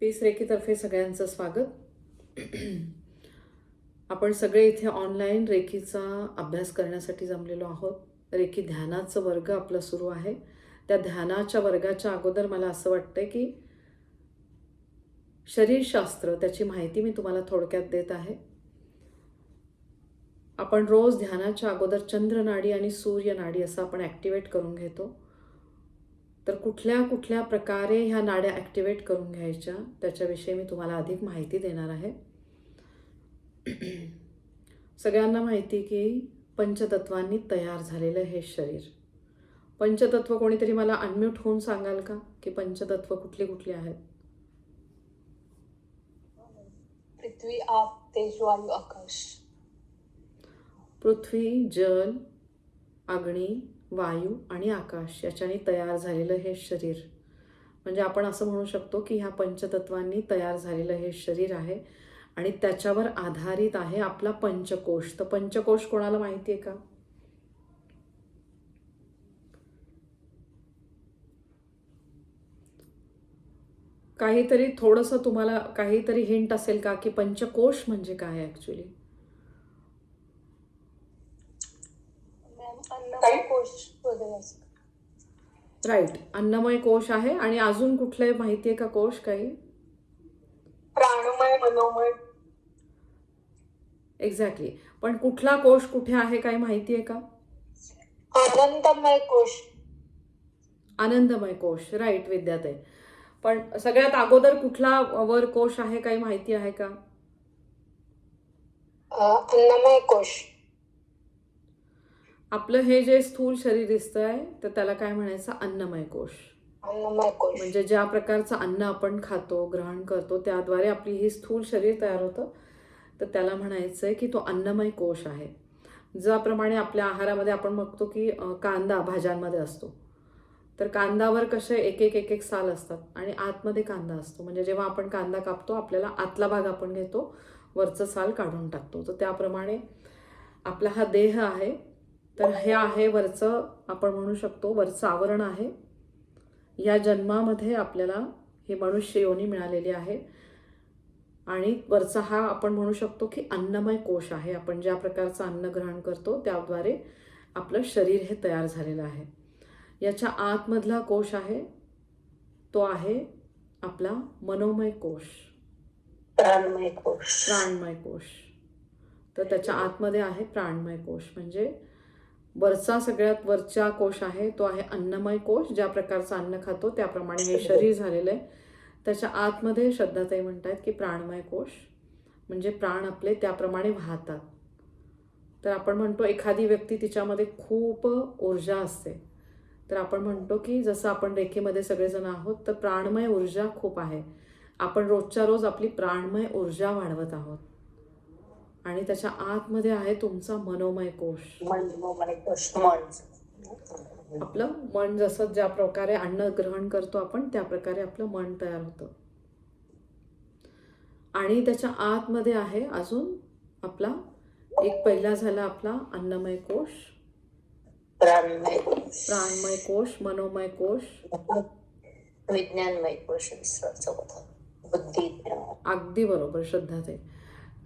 Piece रेकीतर्फे सगळ्यांचं स्वागत. आपण सगळे इथे ऑनलाईन रेकीचा अभ्यास करण्यासाठी जमलेलो आहोत. रेकी ध्यानाचं वर्ग आपलं सुरू आहे. त्या ध्यानाच्या वर्गाच्या अगोदर मला असं वाटतं की शरीरशास्त्र त्याची माहिती मी तुम्हाला थोडक्यात देत आहे. आपण रोज ध्यानाच्या अगोदर चंद्रनाडी आणि सूर्यनाडी असं आपण ॲक्टिवेट करून घेतो. तर कुठल्या कुठल्या प्रकारे ह्या नाड्या ॲक्टिवेट करून घ्यायच्या त्याच्याविषयी मी तुम्हाला अधिक माहिती देणार आहे. सगळ्यांना माहिती की पंचतत्वांनी तयार झालेलं हे शरीर. पंचतत्व कोणीतरी मला अनम्यूट होऊन सांगाल का की पंचतत्व कुठली कुठली आहेत? पृथ्वी, आप, तेज, वायू, आकाश. पृथ्वी, जल, अग्नी, वायू आणि आकाश याच्याने तयार झालेलं हे शरीर. म्हणजे आपण असं म्हणू शकतो की ह्या पंचतत्वांनी तयार झालेलं हे शरीर आहे आणि त्याच्यावर आधारित आहे आपला पंचकोश. तर पंचकोश कोणाला माहिती आहे का? काहीतरी थोडंसं तुम्हाला काहीतरी हिंट असेल का की पंचकोश म्हणजे काय ॲक्च्युली? अन्नमय कोश वगैरे असं. राईट, अन्नमय कोश आहे. आणि अजून कुठले माहिती आहे का कोश काही? प्राणमय, मनोमय. एक्झॅक्टली. पण कुठला कोश कुठे आहे काही माहिती आहे का? आनंदमय कोश. आनंदमय कोश. राईट विद्याताई. पण सगळ्यात अगोदर कुठला वर कोश आहे काही माहिती आहे का? अन्नमय कोश. आपलं हे जे स्थूल शरीर दिसतंय तर त्याला काय म्हणायचं? अन्नमय कोश. अन्नमय कोश म्हणजे ज्या प्रकारचं अन्न आपण खातो, ग्रहण करतो, त्याद्वारे आपली ही स्थूल शरीर तयार होतं. तर त्याला म्हणायचंय की तो अन्नमय कोश आहे. ज्याप्रमाणे आपल्या आहारामध्ये आपण बघतो की कांदा भाज्यांमध्ये असतो, तर कांदावर कसे एक एक साल असतात आणि आतमध्ये कांदा असतो. म्हणजे जेव्हा आपण कांदा कापतो आपल्याला आतला भाग आपण घेतो, वरचं साल काढून टाकतो. तर त्याप्रमाणे आपला हा देह आहे. तर हे आहे वरचं, आपण म्हणू शकतो वरचं आवरण आहे. या जन्मामध्ये आपल्याला ही मनुष्य योनी मिळालेली आहे आणि वरचा हा आपण म्हणू शकतो की अन्नमय कोश आहे. आपण ज्या प्रकारचं अन्न ग्रहण करतो त्याद्वारे आपलं शरीर हे तयार झालेलं आहे. याच्या आतमधला कोश आहे तो आहे आपला मनोमय कोश, प्राणमय कोश. प्राणमय कोश. तर त्याच्या आतमध्ये आहे प्राणमय कोश. म्हणजे वरचा सगळ्यात वरचा कोश आहे तो आहे अन्नमय कोश. ज्या प्रकारचं अन्न खातो त्याप्रमाणे हे शरीर झालेलं आहे. त्याच्या आतमध्ये श्रद्धाताई म्हणतात की प्राणमय कोश म्हणजे प्राण आपले त्याप्रमाणे वाहतात. तर आपण म्हणतो एखादी व्यक्ती तिच्यामध्ये खूप ऊर्जा असते, तर आपण म्हणतो की जसं आपण रेखेमध्ये सगळेजण आहोत तर प्राणमय ऊर्जा खूप आहे. आपण रोजच्या रोज आपली प्राणमय ऊर्जा वाढवत आहोत. आणि त्याच्या आतमध्ये आहे तुमचा मनोमय कोश. मनोमय कोश. आपलं मन जसं ज्या प्रकारे अन्न ग्रहण करतो आपण त्या प्रकारे आपलं मन तयार होतं. आणि त्याच्या आतमध्ये आहे अजून आपला एक पहिला झाला आपला अन्नमय कोश, प्राणमय कोश, प्राणमय कोश, मनोमय कोश, विज्ञानमय कोश, बुद्धी. अगदी बरोबर श्रद्धाताई.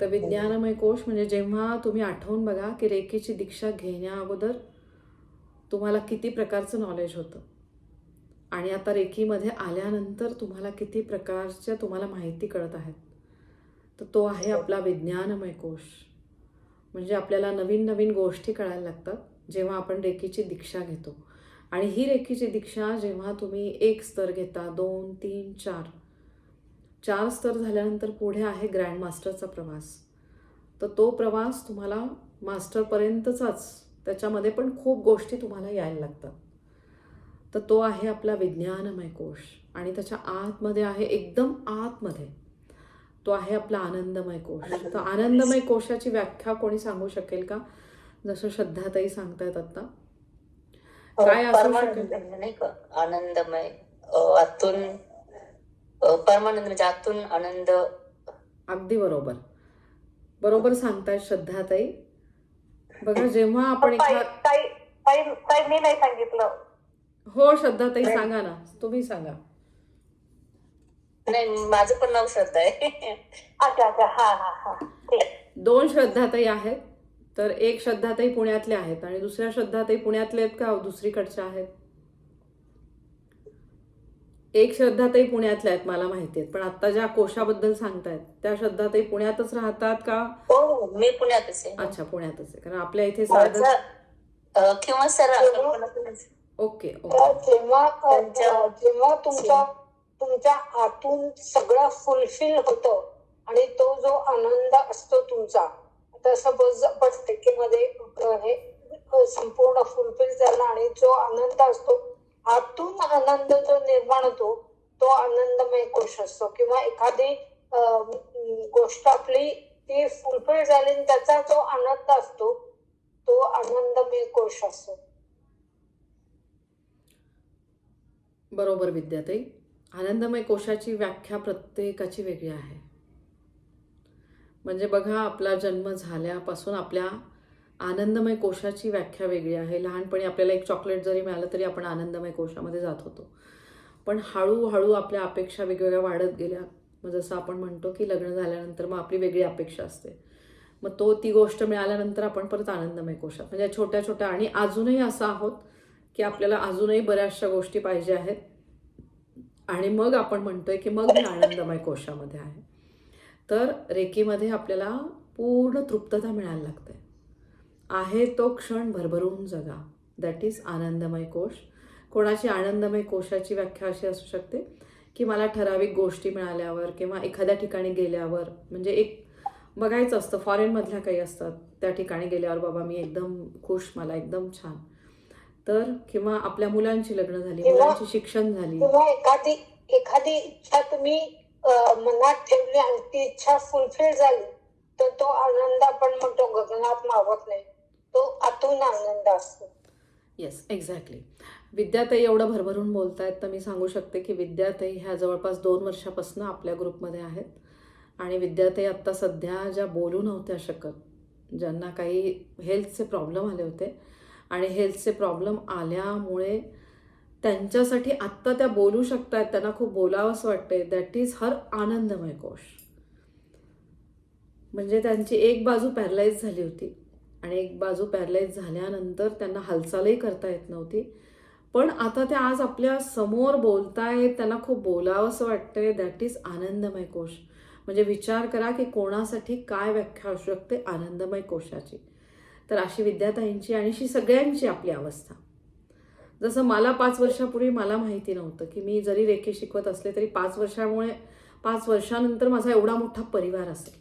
तर विज्ञानमय कोश म्हणजे जेव्हा तुम्ही आठवून बघा की रेकीची दीक्षा घेण्या अगोदर तुम्हाला किती प्रकारचं नॉलेज होतं आणि आता रेकीमध्ये आल्यानंतर तुम्हाला किती प्रकारच्या तुम्हाला माहिती कळत आहेत. तर तो आहे आपला विज्ञानमय कोश. म्हणजे आपल्याला नवीन नवीन गोष्टी कळायला लागतात जेव्हा आपण रेकीची दीक्षा घेतो. आणि ही रेकीची दीक्षा जेव्हा तुम्ही एक स्तर घेता, 2, 3, 4 स्तर झाल्यानंतर पुढे आहे ग्रँड मास्टरचा प्रवास. तर तो प्रवास तुम्हाला मास्टरपर्यंतचाच, त्याच्यामध्ये पण खूप गोष्टी तुम्हाला यायला लागतात. तर तो आहे आपला विज्ञानमय कोश. आणि त्याच्या आतमध्ये आहे, एकदम आतमध्ये तो आहे आपला आनंदमय कोश. तर आनंदमय कोशाची व्याख्या कोणी सांगू शकेल का? जसं श्रद्धाताई सांगतायत आता. काय असू शकेल? नाही का आनंदमय, आतून परमानंद म्हणजे आतून आनंद. अगदी बरोबर, बरोबर सांगतायत श्रद्धाताई. बघा जेव्हा आपण मी नाही सांगितलं. हो श्रद्धाताई सांगा ना, तुम्ही सांगा. नाही, माझं पण नाव श्रद्धा आहे. अच्छा अच्छा, हा हा हा, ठीक. 2 श्रद्धाताई आहेत. तर एक श्रद्धाताई पुण्यातल्या आहेत आणि दुसऱ्या श्रद्धाताई पुण्यातल्या आहेत का दुसरीकडच्या आहेत? एक श्रद्धाताई पुण्यातल्या आहेत मला माहिती आहेत, पण आता ज्या कोशाबद्दल सांगतायत त्या श्रद्धाताई पुण्यातच राहतात का? हो, मी पुण्यातच आहे. अच्छा, पुण्यातच आहे. कारण आपल्या इथे साधं माझं किंवा सर ओके तर ओके जेव्हा तुमच्या आतून सगळं फुलफिल होतं आणि तो जो आनंद असतो तुमचा, आता सपोज मध्ये हे संपूर्ण फुलफिल झाला आणि जो आनंद असतो आतून, आनंद जो निर्माण होतो तो आनंदमय कोश असतो. किंवा एखादी गोष्ट आपली ती फुलफिल झाली आणि त्याचा जो आनंद असतो तो आनंदमय कोश असतो. बरोबर विद्याताई. आनंदमय कोशाची व्याख्या प्रत्येकाची वेगळी आहे. म्हणजे बघा, आपला जन्म झाल्यापासून आपल्या आनंदमय कोशाची व्याख्या वेगळी आहे. लहानपणी आपल्याला एक चॉकलेट जरी मिळालं तरी आपण आनंदमय कोशामध्ये जात होतो. पण हळूहळू आपल्या अपेक्षा वेगवेगळ्या वाढत गेल्या. मग जसं आपण म्हणतो की लग्न झाल्यानंतर मग आपली वेगळी अपेक्षा असते. मग ती गोष्ट मिळाल्यानंतर आपण परत आनंदमय कोशात, म्हणजे छोट्या छोट्या, आणि अजूनही असं आहोत की आपल्याला अजूनही बऱ्याचशा गोष्टी पाहिजे आहेत आणि मग आपण म्हणतोय की मग मी आनंदमय कोशामध्ये आहे. तर रेकीमध्ये आपल्याला पूर्ण तृप्तता मिळायला लागते. आहे तो क्षण भरभरून जगा, दॅट इज आनंदमय कोश. कोणाची आनंदमय कोशाची व्याख्या अशी असू शकते की मला ठराविक गोष्टी मिळाल्यावर किंवा एखाद्या ठिकाणी गेल्यावर, म्हणजे एक बघायचं असतं फॉरेनमधल्या काही असतात, त्या ठिकाणी गेल्यावर बाबा मी एकदम खुश, मला एकदम छान. तर किंवा आपल्या मुलांची लग्न झाली, मुलांची शिक्षण झाली, किंवा एखादी इच्छा तुम्ही मनात ठेवली आणि ती इच्छा फुलफिल झाली तर तो आनंद आपण म्हणतो गगनात मावत नाही, तो आतून आनंद असतो. Yes, exactly. विद्याताई एवढं भरभरून बोलतायत तर मी सांगू शकते की विद्याताई ह्या जवळपास 2 वर्षापासून आपल्या ग्रुपमध्ये आहेत. आणि विद्याताई आत्ता सध्या ज्या बोलू नव्हत्या शकत, ज्यांना काही हेल्थचे प्रॉब्लेम आले होते आणि हेल्थचे प्रॉब्लेम आल्यामुळे त्यांच्यासाठी आत्ता त्या बोलू शकतायत, त्यांना खूप बोलावंसं वाटते, दॅट इज हर आनंदमय कोश. म्हणजे त्यांची एक बाजू पॅरलाईज झाली होती आणि एक बाजू पॅरलाईज झाल्यानंतर त्यांना हालचालही करता येत नव्हती. पण आता त्या आज आपल्या समोर बोलतायत, त्यांना खूप बोलावंसं वाटतंय, दॅट इज आनंदमय कोश. म्हणजे विचार करा की कोणासाठी काय व्याख्या असू शकते आनंदमय कोशाची. तर अशी विद्याताईंची आणि अशी सगळ्यांची आपली अवस्था. जसं मला 5 वर्षापूर्वी मला माहिती नव्हतं की मी जरी रेकी शिकवत असले तरी 5 वर्षानंतर माझा एवढा मोठा परिवार असेल.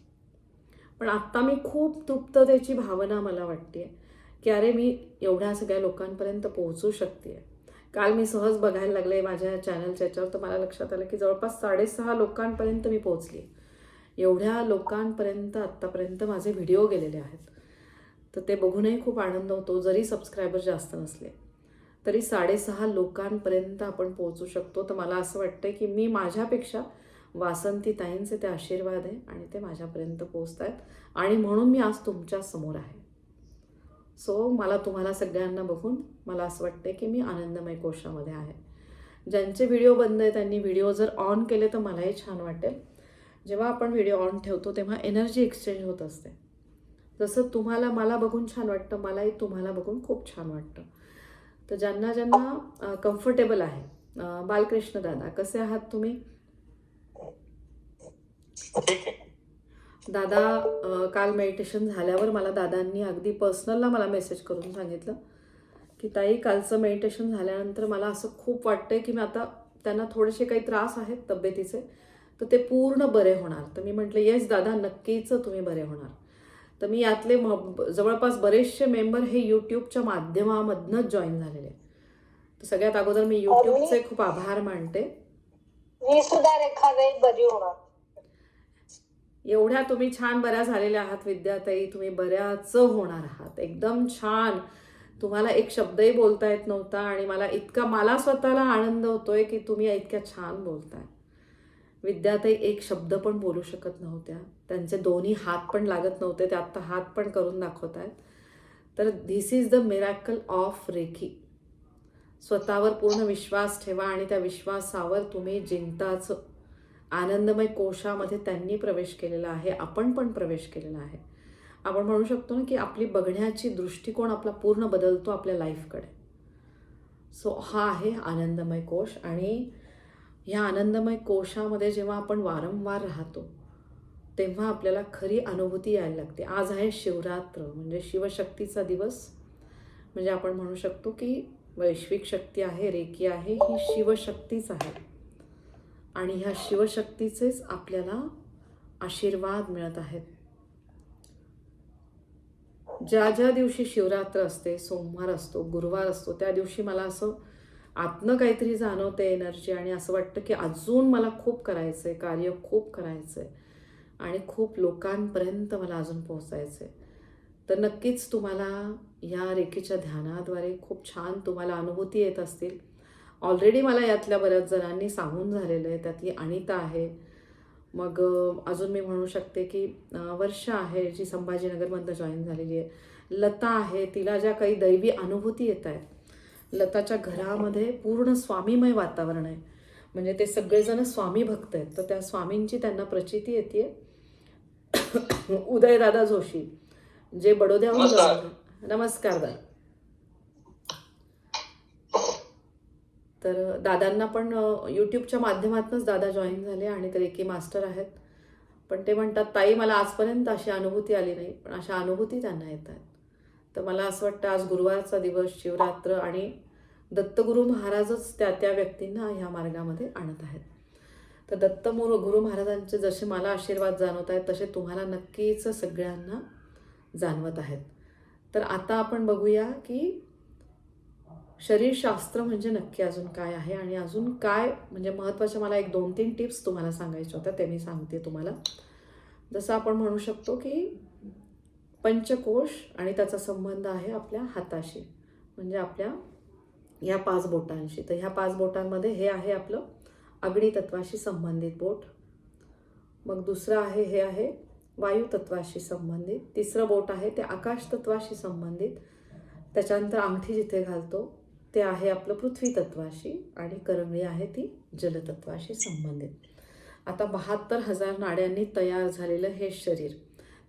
पण आत्ता मी खूप तृप्ततेची भावना मला वाटते की अरे मी एवढ्या सगळ्या लोकांपर्यंत पोहोचू शकते. काल मी सहज बघायला लागले माझ्या चॅनलच्या याच्यावर, तर मला लक्षात आलं की जवळपास 6.5 लोकांपर्यंत मी पोहोचली. एवढ्या लोकांपर्यंत आत्तापर्यंत माझे व्हिडिओ गेलेले आहेत. तर ते बघूनही खूप आनंद होतो. जरी सबस्क्रायबर जास्त नसले तरी 6.5 लोकांपर्यंत आपण पोहोचू शकतो. तर मला असं वाटतं की मी माझ्यापेक्षा वासंती ताईंचे ते आशीर्वाद आहे आणि ते माझ्यापर्यंत पोहोचत आहेत आणि म्हणून मी आज तुमच्या समोर आहे. सो मला तुम्हाला सगळ्यांना बघून मला असं वाटतं की मी आनंदमय कोशामध्ये आहे. ज्यांचे व्हिडिओ बंद आहे त्यांनी व्हिडिओ जर ऑन केले तर मलाही छान वाटेल. जेव्हा आपण व्हिडिओ ऑन ठेवतो तेव्हा एनर्जी एक्सचेंज होत असते. जसं तुम्हाला मला बघून छान वाटतं, मलाही तुम्हाला बघून खूप छान वाटतं. तर ज्यांना ज्यांना कम्फर्टेबल आहे, बालकृष्ण दादा कसे आहात तुम्ही? दादा, काल मेडिटेशन झाल्यावर मला दादांनी अगदी पर्सनलला मला मेसेज करून सांगितलं की ताई कालचं मेडिटेशन झाल्यानंतर मला असं खूप वाटतंय की मी आता, त्यांना थोडेसे काही त्रास आहेत तब्येतीचे, तर ते पूर्ण बरे होणार. तर मी म्हटलं येस दादा, नक्कीच तुम्ही बरे होणार. तर मी यातले जवळपास बरेचसे मेंबर हे यूट्यूबच्या माध्यमामधनंच जॉईन झालेले. तर सगळ्यात अगोदर मी यूट्यूबचे खूप आभार मानते. मी सुद्धा रेखाताई बरी होणार. एवढ्या तुम्ही छान बऱ्या झालेल्या आहात विद्याताई, तुम्ही बऱ्याच होणार आहात, एकदम छान. तुम्हाला एक शब्दही बोलता येत नव्हता आणि मला स्वतःला आनंद होतोय की तुम्ही इतक्या छान बोलताय. विद्याताई एक शब्द पण बोलू शकत नव्हत्या, त्यांचे दोन्ही हात पण लागत नव्हते, ते आत्ता हात पण करून दाखवत आहेत. तर this is the miracle of reiki. स्वतःवर पूर्ण विश्वास ठेवा आणि त्या विश्वासावर तुम्ही जिंकताच. आनंदमय कोशामध्ये त्यांनी प्रवेश केलेला आहे, आपण पण प्रवेश केलेला आहे. आपण म्हणू शकतो ना की आपली बघण्याची दृष्टिकोन आपला पूर्ण बदलतो आपल्या लाईफकडे. सो हा आहे आनंदमय कोश. आणि ह्या आनंदमय कोशामध्ये जेव्हा आपण वारंवार राहतो तेव्हा आपल्याला खरी अनुभूती यायला लागते. आज आहे शिवरात्र, म्हणजे शिवशक्तीचा दिवस. म्हणजे आपण म्हणू शकतो की वैश्विक शक्ती आहे, रेकी आहे, ही शिवशक्तीच आहे. आणि ह्या शिवशक्तीचेच आपल्याला आशीर्वाद मिळत आहेत. ज्या ज्या दिवशी शिवरात्र असते, सोमवार असतो, गुरुवार असतो, त्या दिवशी मला असं आतनं काहीतरी जाणवते एनर्जी, आणि असं वाटतं की अजून मला खूप करायचं आहे, कार्य खूप करायचं आहे आणि खूप लोकांपर्यंत मला अजून पोहोचायचं आहे. तर नक्कीच तुम्हाला या रेकीच्या ध्यानाद्वारे खूप छान तुम्हाला अनुभूती येत असतील. ऑलरेडी मला यातल्या बऱ्याच जणांनी सांगून झालेलं आहे. त्यातली अनिता आहे, मग अजून मी म्हणू शकते की वर्षा आहे जी संभाजीनगरमधनं जॉईन झालेली आहे, लता आहे, तिला ज्या काही दैवी अनुभूती येत आहेत. लताच्या घरामध्ये पूर्ण स्वामीमय वातावरण आहे, म्हणजे ते सगळेजण स्वामी भक्त आहेत, तर त्या स्वामींची त्यांना प्रचिती येते. उदयदादा जोशी जे बडोद्याहून नमस्कार दादा. तर दादांना पण यूट्यूबच्या माध्यमातूनच दादा जॉईन झाले आणि ते रेकी मास्टर आहेत. पण ते म्हणतात ताई मला आजपर्यंत अशी अनुभूती आली नाही, पण अशा अनुभूती त्यांना येत आहेत. तर मला असं वाटतं आज गुरुवारचा दिवस, शिवरात्र, आणि दत्तगुरू महाराजच त्या त्या व्यक्तींना ह्या मार्गामध्ये आणत आहेत. तर गुरु महाराजांचे जसे मला आशीर्वाद जाणवत आहेत तसे तुम्हाला नक्कीच सगळ्यांना जाणवत आहेत. तर आता आपण बघूया की शरीरशास्त्र म्हणजे नक्की अजून काय आहे, आणि अजून काय म्हणजे महत्त्वाच्या मला 1-2-3 टिप्स तुम्हाला सांगायच्या होत्या, ते मी सांगते तुम्हाला. जसं आपण म्हणू शकतो की पंचकोश आणि त्याचा संबंध आहे आपल्या हाताशी, म्हणजे आपल्या या 5 बोटांशी. तर ह्या 5 बोटांमध्ये हे आहे आपलं अग्नी तत्वाशी संबंधित बोट. मग दुसरं आहे, हे आहे वायू तत्वाशी संबंधित. तिसरं बोट आहे ते आकाश तत्वाशी संबंधित. त्याच्यानंतर अंगठी जिथे घालतो ते आहे आपलं पृथ्वी तत्वाशी, आणि करंगळी आहे ती जलतत्वाशी संबंधित. आता 72,000 नाड्यांनी तयार झालेलं हे शरीर,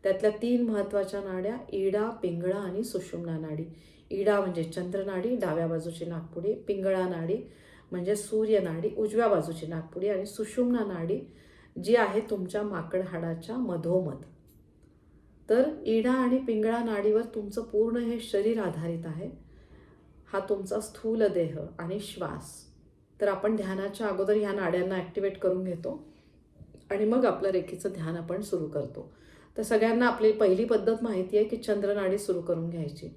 त्यातल्या 3 महत्त्वाच्या नाड्या इडा, पिंगळा आणि सुषुम्ना नाडी. इडा म्हणजे चंद्रनाडी, डाव्या बाजूची नाकपुडी. पिंगळा नाडी म्हणजे सूर्यनाडी, उजव्या बाजूची नाकपुडी. आणि सुषुम्ना नाडी जी आहे तुमच्या माकड हाडाच्या मधोमध. तर इडा आणि पिंगळा नाडीवर तुमचं पूर्ण हे शरीर आधारित आहे. हा तुमचा स्थूल देह आणि श्वास. तर आपण ध्यानाच्या अगोदर ह्या नाड्यांना ॲक्टिवेट करून घेतो आणि मग आपलं रेकीचं ध्यान आपण सुरू करतो. तर सगळ्यांना आपली पहिली पद्धत माहिती आहे की चंद्रनाडी सुरू करून घ्यायची.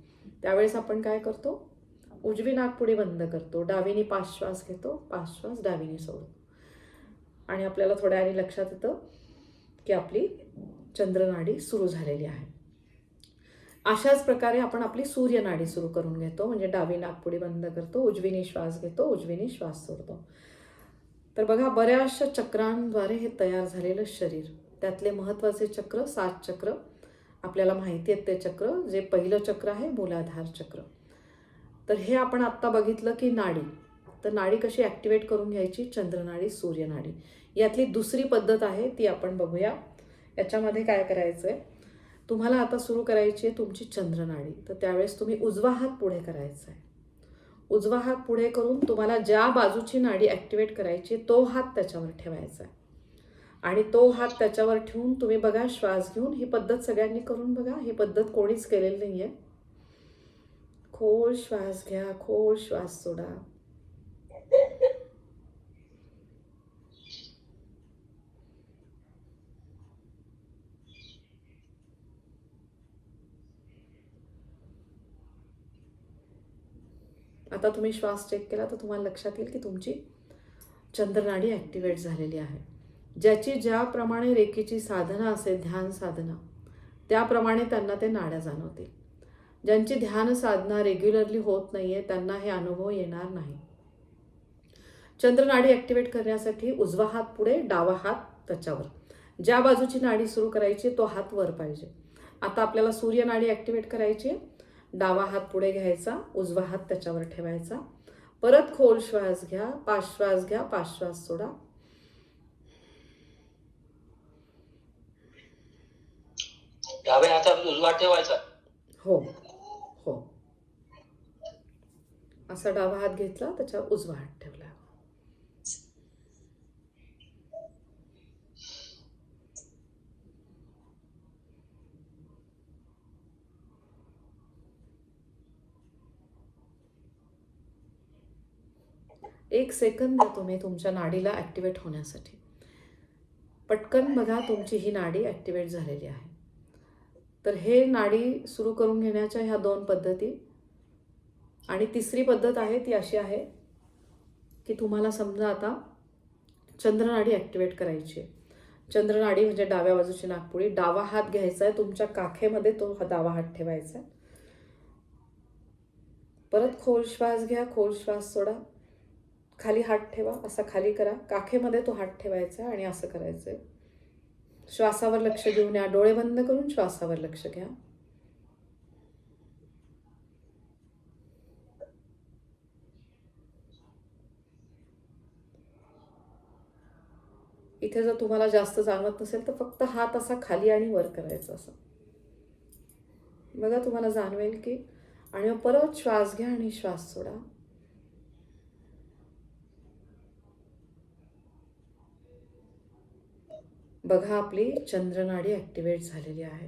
त्यावेळेस आपण काय करतो, उजवी नाकपुडी बंद करतो, डावीने 5 श्वास घेतो, 5 श्वास डावीने सोडतो, आणि आपल्याला थोड्या वेळाने लक्षात येतं की आपली चंद्रनाडी सुरू झालेली आहे. अशाच प्रकारे आपण आपली सूर्यनाडी सुरू करून घेतो, म्हणजे डावी नाकपुडी बंद करतो, उजवीने श्वास घेतो, उजवीने श्वास सोडतो. तर बघा, बऱ्याचशा चक्रांद्वारे हे तयार झालेलं शरीर, त्यातले महत्त्वाचे चक्र 7 चक्र आपल्याला माहिती आहेत. ते चक्र, जे पहिलं चक्र आहे मूलाधार चक्र. तर हे आपण आत्ता बघितलं की नाडी. तर नाडी कशी ॲक्टिवेट करून घ्यायची, चंद्रनाडी, सूर्यनाडी. यातली दुसरी पद्धत आहे ती आपण बघूया. याच्यामध्ये काय करायचं आहे, तुम्हाला आता सुरू करायची आहे तुमची चंद्रनाडी. तर त्यावेळेस तुम्ही उजवा हात पुढे करायचा आहे. उजवा हात पुढे करून तुम्हाला ज्या बाजूची नाडी ॲक्टिवेट करायची तो हात त्याच्यावर ठेवायचा आहे, आणि तो हात त्याच्यावर ठेवून तुम्ही बघा श्वास घेऊन. ही पद्धत सगळ्यांनी करून बघा, ही पद्धत कोणीच केलेली नाही आहे. खोल श्वास घ्या, खोल श्वास सोडा. आता तुम्ही श्वास चेक केला तर तुम्हाला लक्षात येईल की तुमची चंद्रनाडी ॲक्टिवेट झालेली आहे. ज्याची ज्याप्रमाणे रेकीची साधना असेल, ध्यान साधना, त्याप्रमाणे त्यांना ते नाड्या जाणवतील. ज्यांची ध्यान साधना रेग्युलरली होत नाही आहे त्यांना हे अनुभव येणार नाही. चंद्रनाडी ॲक्टिवेट करण्यासाठी उजवा हात पुढे, डावा हात त्याच्यावर. ज्या बाजूची नाडी सुरू करायची तो हात वर पाहिजे. आता आपल्याला सूर्यनाडी ॲक्टिवेट करायची. डावा हात पुढे घ्यायचा, उजवा हात त्याच्यावर ठेवायचा. परत खोल श्वास घ्या, 5 श्वास घ्या, 5 श्वास सोडा. डाव्या हातात उजवा ठेवायचा. हो हो, असा डावा हात घेतला, त्याच्यावर उजवा हात ठेवला. एक सेकंद द्या तुम्ही तुमच्या नाडीला ॲक्टिवेट होण्यासाठी. पटकन बघा तुमची ही नाडी ॲक्टिवेट झालेली आहे. तर हे नाडी सुरू करून घेण्याच्या ह्या 2 पद्धती. आणि तिसरी पद्धत आहे ती अशी आहे की तुम्हाला समजा आता चंद्रनाडी ॲक्टिवेट करायची आहे. चंद्रनाडी म्हणजे डाव्या बाजूची नाकपुडी. डावा हात घ्यायचा आहे, तुमच्या काखेमध्ये तो डावा हात ठेवायचा आहे. परत खोल श्वास घ्या, खोल श्वास सोडा, खाली हात ठेवा, असा खाली करा, काखेमध्ये तो हात ठेवायचा आणि असं करायचं आहे. श्वासावर लक्ष घेऊन या, डोळे बंद करून श्वासावर लक्ष घ्या. इथे जर तुम्हाला जास्त जाणवत नसेल तर फक्त हात असा खाली आणि वर करायचा असं. बघा तुम्हाला जाणवेल की. आणि मग परत श्वास घ्या आणि श्वास सोडा. बघा आपली चंद्रनाडी ॲक्टिवेट झालेली आहे.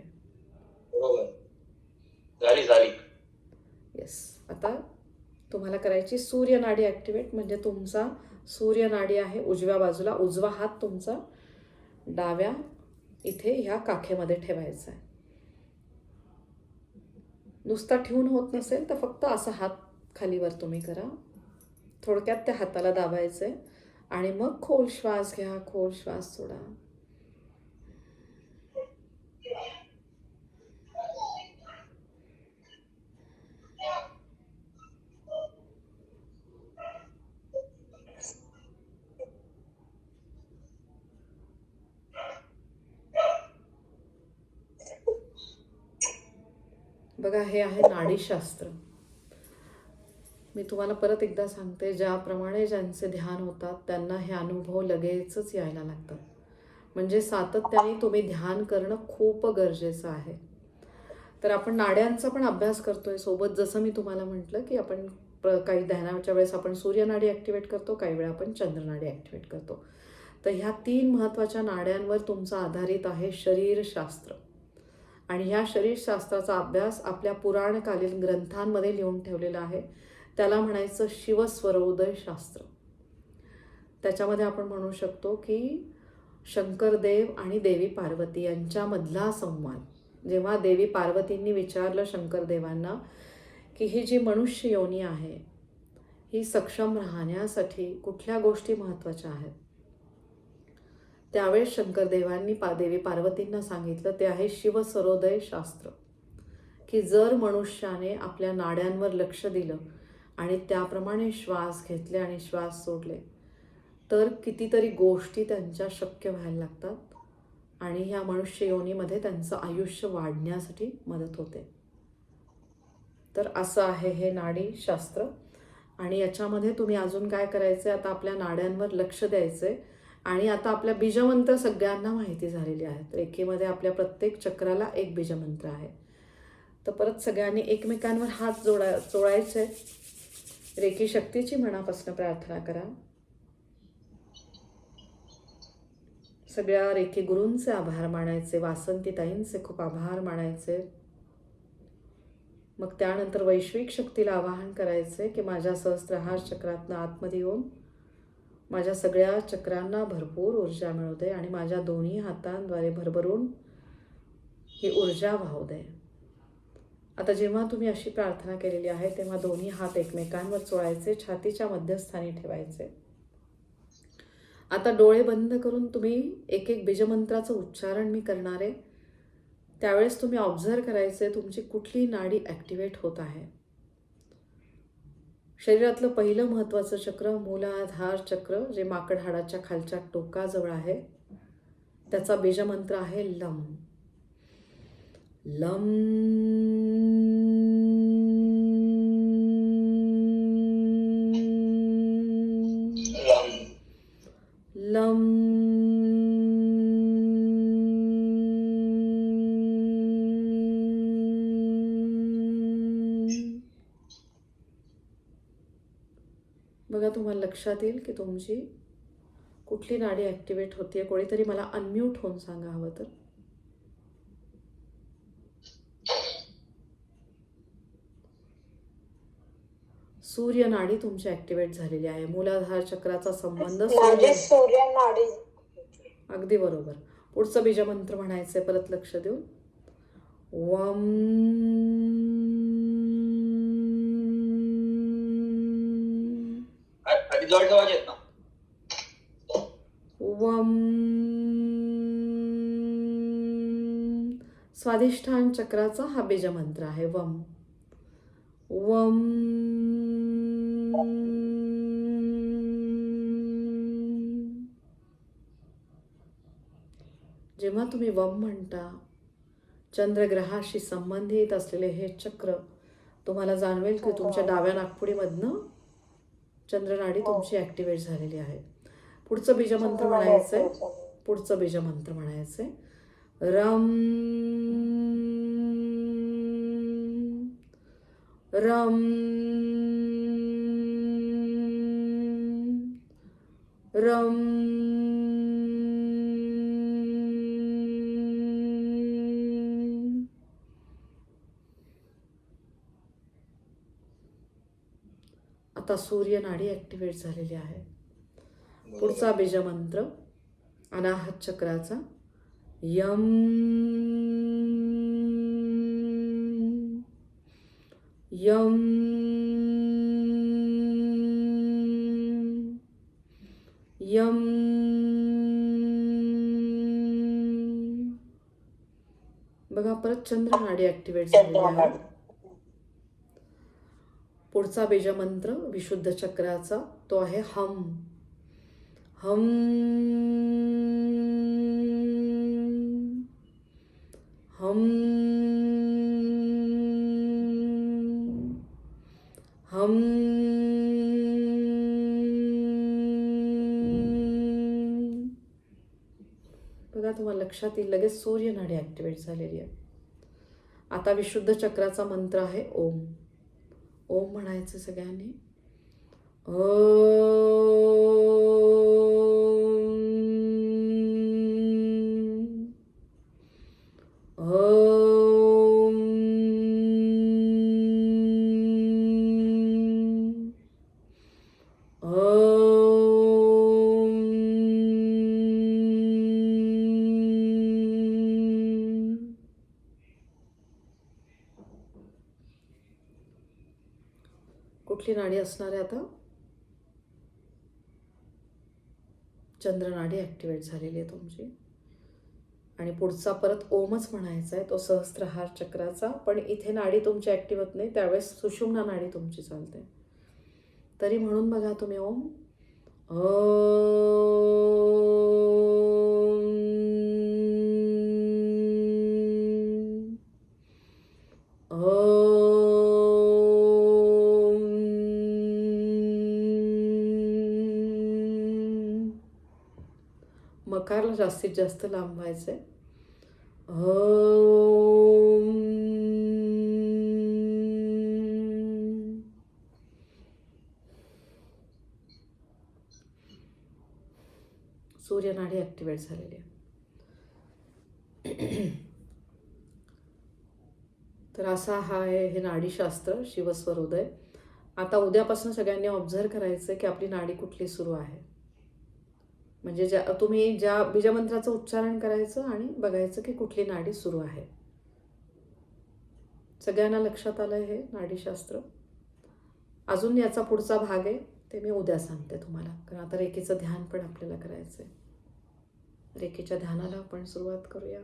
बरोबर, झाली. येस. आता तुम्हाला करायची सूर्यनाडी ॲक्टिवेट. म्हणजे तुमचा सूर्यनाडी आहे उजव्या बाजूला. उजवा हात तुमचा डाव्या इथे ह्या काखेमध्ये ठेवायचा आहे. नुसता ठेवून होत नसेल तर फक्त असा हात खालीवर तुम्ही करा. थोडक्यात त्या हाताला दाबायचं आहे आणि मग खोल श्वास घ्या, खोल श्वास सोडा. बघा हे आहे नाडीशास्त्र. मी तुम्हाला परत एकदा सांगते, ज्याप्रमाणे ज्यांचे ध्यान होतात त्यांना हे अनुभव लगेचच यायला लागतात. म्हणजे सातत्याने तुम्ही ध्यान करणं खूप गरजेचं आहे. तर आपण नाड्यांचा पण अभ्यास करतोय सोबत. जसं मी तुम्हाला म्हटलं की आपण काही ध्यानाच्या वेळेस आपण सूर्यनाडी ॲक्टिवेट करतो, काही वेळा आपण चंद्रनाडी ॲक्टिवेट करतो. तर ह्या 3 महत्त्वाच्या नाड्यांवर तुमचं आधारित आहे शरीरशास्त्र. आणि ह्या शरीरशास्त्राचा अभ्यास आपल्या पुराणकालीन ग्रंथांमध्ये लिहून ठेवलेला आहे. त्याला म्हणायचं शिवस्वरोदय शास्त्र. त्याच्यामध्ये आपण म्हणू शकतो की शंकरदेव आणि देवी पार्वती यांच्यामधला संवाद. जेव्हा देवी पार्वतींनी विचारलं शंकरदेवांना की ही जी मनुष्य योनी आहे ही सक्षम राहण्यासाठी कुठल्या गोष्टी महत्त्वाच्या आहेत, त्यावेळेस शंकरदेवांनी देवी पार्वतींना सांगितलं ते आहे शिवस्वरोदय शास्त्र. की जर मनुष्याने आपल्या नाड्यांवर लक्ष दिलं आणि त्याप्रमाणे श्वास घेतले आणि श्वास सोडले तर कितीतरी गोष्टी त्यांच्या शक्य व्हायला लागतात आणि ह्या मनुष्य योनीमध्ये त्यांचं आयुष्य वाढण्यासाठी मदत होते. तर असं आहे हे नाडीशास्त्र. आणि याच्यामध्ये तुम्ही अजून काय करायचं आहे, आता आपल्या नाड्यांवर लक्ष द्यायचं आहे. आणि आता आपल्या बीजमंत्र सगळ्यांना माहिती झालेली आहेत. रेखीमध्ये आपल्या प्रत्येक चक्राला एक बीजमंत्र आहे. तर परत सगळ्यांनी एकमेकांवर हात चोळायचे. रेखी शक्तीची मनापासून प्रार्थना करा. सगळ्या रेखी गुरूंचे आभार मानायचे, वासंतीताईंचे खूप आभार मानायचे. मग त्यानंतर वैश्विक शक्तीला आवाहन करायचे की माझ्या सहस्त्रहार चक्रातनं आतमध्ये येऊन माझ्या सगळ्या चक्रांना भरपूर ऊर्जा मिळू दे आणि माझ्या दोन्ही हातांद्वारे भरभरून ही ऊर्जा वाहू दे. आता जेव्हा तुम्ही अशी प्रार्थना केलेली आहे तेव्हा दोन्ही हात एकमेकांवर चोळायचे, छातीच्या मध्यस्थानी ठेवायचे. आता डोळे बंद करून तुम्ही एक एक बीजमंत्राचं उच्चारण मी करणार आहे. त्यावेळेस तुम्ही ऑब्झर्व करायचे तुमची कुठली नाडी ॲक्टिवेट होत आहे. शरीरातलं पहिलं महत्त्वाचं चक्र मूलाधार चक्र, जे माकड हाडाच्या खालच्या टोकाजवळ आहे, त्याचा बीजमंत्र आहे लम. लम लम तुम्हाला लक्षात येईल की तुमची कुठली नाडी ॲक्टिवेट होते. कोणीतरी मला अनम्यूट होऊन सांगा हवं तर. सूर्य नाडी तुमची ॲक्टिवेट झालेली आहे. मूलाधार चक्राचा संबंध माझी सूर्य नाडी. अगदी बरोबर. पुढचं बीजमंत्र म्हणायचंय परत लक्ष देऊन. वम आधी जवळ ठेवायचे आहेत ना. वम. स्वाधिष्ठान चक्राचा हा बीजमंत्र आहे. वम वम. जेव्हा तुम्ही वम म्हणता, चंद्रग्रहाशी संबंधित असलेले हे चक्र तुम्हाला जाणवेल की तुमच्या डाव्या नागपुडीमधनं चंद्रनाडी तुमची ॲक्टिवेट झालेली आहे. पुढचं बीजमंत्र म्हणायचंय. पुढचं बीजमंत्र म्हणायचंय. रम रम रम. आता सूर्य नाडी ॲक्टिवेट झालेली आहे. पुढचा बीजमंत्र अनाहत चक्राचा. यम यम यम. बघा परत चंद्र नाडी ॲक्टिवेट झालेली आहे. पुढचा बीजमंत्र विशुद्ध चक्राचा तो आहे हम हम हम हम. बघा तुम्हाला लक्षात येईल लगेच सूर्य नाडी ॲक्टिवेट झालेली आहे. आता विशुद्ध चक्राचा मंत्र आहे ओम. ओम म्हणायचं सगळ्यांनी. ओम ओम. कुठली नाडी असणार आहे आता? चंद्रनाडी ॲक्टिवेट झालेली आहे तुमची. आणि पुढचा परत ओमच म्हणायचा आहे, तो सहस्त्रहार चक्राचा. पण इथे नाडी तुमची ॲक्टिव्ह होत नाही, त्यावेळेस सुषुम्ना नाडी तुमची चालते. तरी म्हणून बघा तुम्ही ओम. मकारला जास्तीत जास्त लांब व्हायचंय. सूर्य नाडी ॲक्टिवेट झालेली आहे. तर असा हा आहे हे नाडीशास्त्र शिवस्वरोदय. आता उद्यापासून सगळ्यांनी ऑब्झर्व करायचं की आपली नाडी कुठली सुरू आहे. म्हणजे तुम्ही ज्या बीजमंत्राचं उच्चारण करायचं आणि बघायचं की कुठली नाडी सुरू आहे. सगळ्यांना लक्षात आलंय हे नाडीशास्त्र. अजून याचा पुढचा भाग आहे ते मी उद्या सांगते तुम्हाला, कारण आता रेकीचं ध्यान पण आपल्याला करायचं आहे. रेकीच्या ध्यानाला आपण सुरुवात करूया.